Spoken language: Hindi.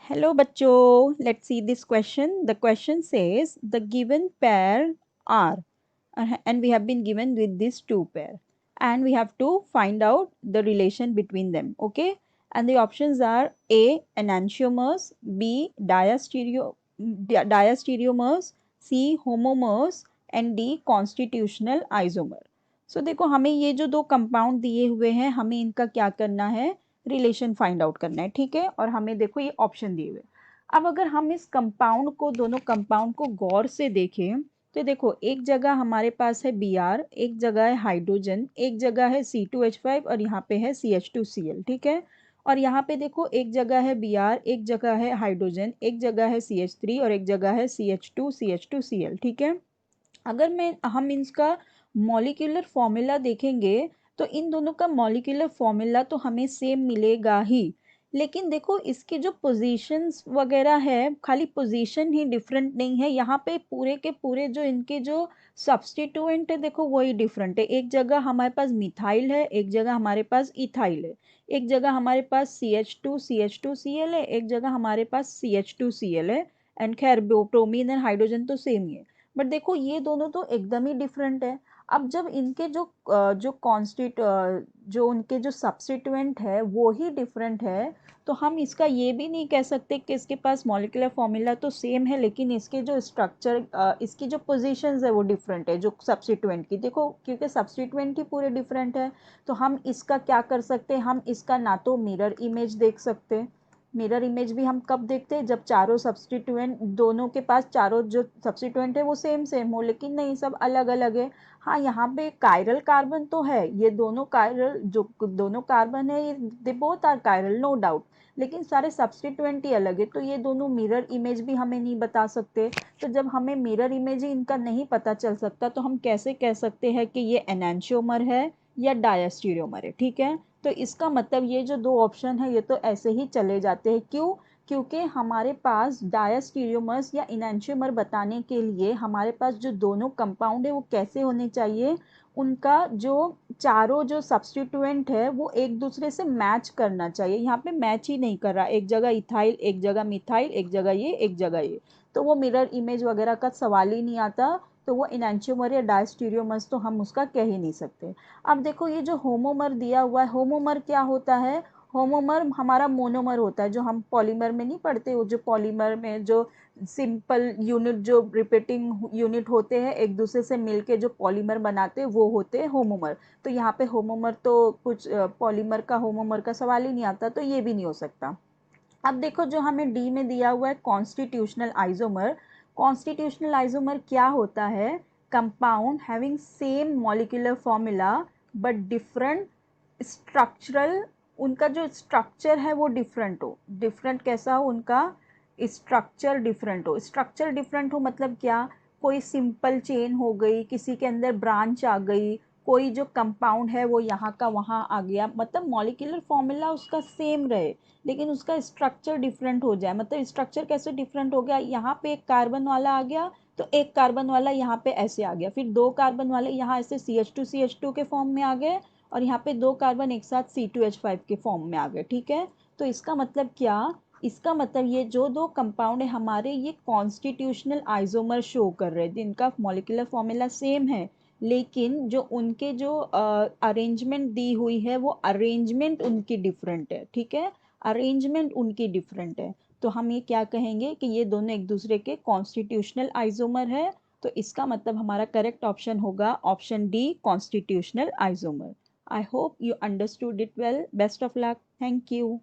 Hello बच्चों, let's see this question. The question says the given pair are, and we have been given with these two pair, and we have to find out the relation between them. Okay, and the options are A enantiomers, B diastereomers, C homomers, and D constitutional isomer. So देखो हमें ये जो दो कंपाउंड दिए हुए हैं हमें इनका क्या करना है, रिलेशन फाइंड आउट करना है। ठीक है, और हमें देखो ये ऑप्शन दिए हुए। अब अगर हम इस कंपाउंड को, दोनों कंपाउंड को गौर से देखें तो देखो एक जगह हमारे पास है Br, एक जगह है हाइड्रोजन, एक जगह है C2H5 और यहाँ पे है CH2Cl। ठीक है, और यहाँ पे देखो एक जगह है Br, एक जगह है हाइड्रोजन, एक जगह है CH3 और एक जगह है CH2CH2Cl। ठीक है, अगर हम इसका मॉलिक्यूलर फॉर्मूला देखेंगे तो इन दोनों का मॉलिक्यूलर फॉर्मूला तो हमें सेम मिलेगा ही, लेकिन देखो इसके जो पोजीशंस वगैरह है, खाली पोजीशन ही डिफरेंट नहीं है, यहाँ पे पूरे के पूरे जो इनके जो सब्स्टिट्यूएंट है देखो वही डिफरेंट है। एक जगह हमारे पास मिथाइल है, एक जगह हमारे पास इथाइल है, एक जगह हमारे पास CH2CH2Cl है, एक जगह हमारे पास CH2Cl है। एंड खैर ब्रोमीन एंड हाइड्रोजन तो सेम ही है, बट देखो ये दोनों तो एकदम ही डिफरेंट है। अब जब इनके जो उनके जो सब्स्टिट्यूएंट है वो ही डिफरेंट है, तो हम इसका ये भी नहीं कह सकते कि इसके पास मॉलिक्यूलर फॉर्मूला तो सेम है लेकिन इसके जो स्ट्रक्चर, इसकी जो पोजीशंस है वो डिफरेंट है जो सब्स्टिट्यूएंट की। देखो क्योंकि सब्स्टिट्यूएंट ही पूरे डिफरेंट है, तो हम इसका क्या कर सकते हैं, हम इसका ना तो मिरर इमेज देख सकते हैं। मिरर इमेज भी हम कब देखते हैं, जब चारों सब्स्टिट्यूएंट, दोनों के पास चारों जो सब्स्टिट्यूएंट है वो सेम सेम हो, लेकिन नहीं सब अलग अलग है। हाँ यहाँ पे कायरल कार्बन तो है, ये दोनों कायरल, जो दोनों कार्बन है ये they both are chiral no doubt, लेकिन सारे सब्स्टिट्यूएंट ही अलग है, तो ये दोनों मिरर इमेज भी हमें नहीं बता सकते। तो जब हमें मिरर इमेज ही इनका नहीं पता चल सकता तो हम कैसे कह सकते हैं कि ये एनांशियोमर है या डायस्टीरियोमर है। ठीक है, तो इसका मतलब ये जो दो ऑप्शन है ये तो ऐसे ही चले जाते हैं। क्यों? क्योंकि हमारे पास डायस्टीरियोमर्स या इनैंशियोमर बताने के लिए हमारे पास जो दोनों कंपाउंड है वो कैसे होने चाहिए, उनका जो चारों जो सब्स्टिट्यूएंट है वो एक दूसरे से मैच करना चाहिए। यहाँ पे मैच ही नहीं कर रहा, एक जगह इथाइल, एक जगह मिथाइल, एक जगह ये, एक जगह ये, तो वो मिरर इमेज वगैरह का सवाल ही नहीं आता। तो वो इनैंशियोमर या डायस्टीरियोमर्स तो हम उसका कह ही नहीं सकते। अब देखो ये जो होमोमर दिया हुआ है, होमोमर क्या होता है, होमोमर हमारा मोनोमर होता है, जो हम पॉलीमर में नहीं पढ़ते, वो जो पॉलीमर में जो सिंपल यूनिट, जो रिपीटिंग यूनिट होते हैं एक दूसरे से मिलके जो पॉलीमर बनाते हैं वो होते हैं होमोमर। तो यहाँ पे होमोमर तो कुछ पॉलीमर का होमोमर का सवाल ही नहीं आता, तो ये भी नहीं हो सकता। अब देखो जो हमें डी में दिया हुआ है कॉन्स्टिट्यूशनल आइसोमर, कॉन्स्टिट्यूशनल आइसोमर क्या होता है, compound having same molecular formula but different structural, उनका जो स्ट्रक्चर है वो डिफरेंट हो। डिफरेंट कैसा हो, उनका स्ट्रक्चर डिफरेंट हो। स्ट्रक्चर डिफरेंट हो मतलब क्या, कोई सिंपल चेन हो गई, किसी के अंदर ब्रांच आ गई, कोई जो कंपाउंड है वो यहाँ का वहाँ आ गया, मतलब मॉलिक्यूलर फॉर्मूला उसका सेम रहे लेकिन उसका स्ट्रक्चर डिफरेंट हो जाए। मतलब स्ट्रक्चर कैसे डिफरेंट हो गया, यहाँ पे एक कार्बन वाला आ गया तो एक कार्बन वाला यहाँ पे ऐसे आ गया, फिर दो कार्बन वाले यहाँ ऐसे CH2CH2 के फॉर्म में आ गए, और यहाँ पे दो कार्बन एक साथ C2H5 के फॉर्म में आ गए। ठीक है, तो इसका मतलब क्या, इसका मतलब ये जो दो कंपाउंड है हमारे ये कॉन्स्टिट्यूशनल आइसोमर शो कर रहे हैं जिनका मॉलिक्यूलर फॉर्मूला सेम है, लेकिन जो उनके जो अरेंजमेंट दी हुई है वो अरेंजमेंट उनकी डिफरेंट है। ठीक है, अरेंजमेंट उनकी डिफरेंट है, तो हम ये क्या कहेंगे कि ये दोनों एक दूसरे के कॉन्स्टिट्यूशनल आइसोमर है। तो इसका मतलब हमारा करेक्ट ऑप्शन होगा option D, constitutional isomer. I hope you understood it well. Best of luck, thank you.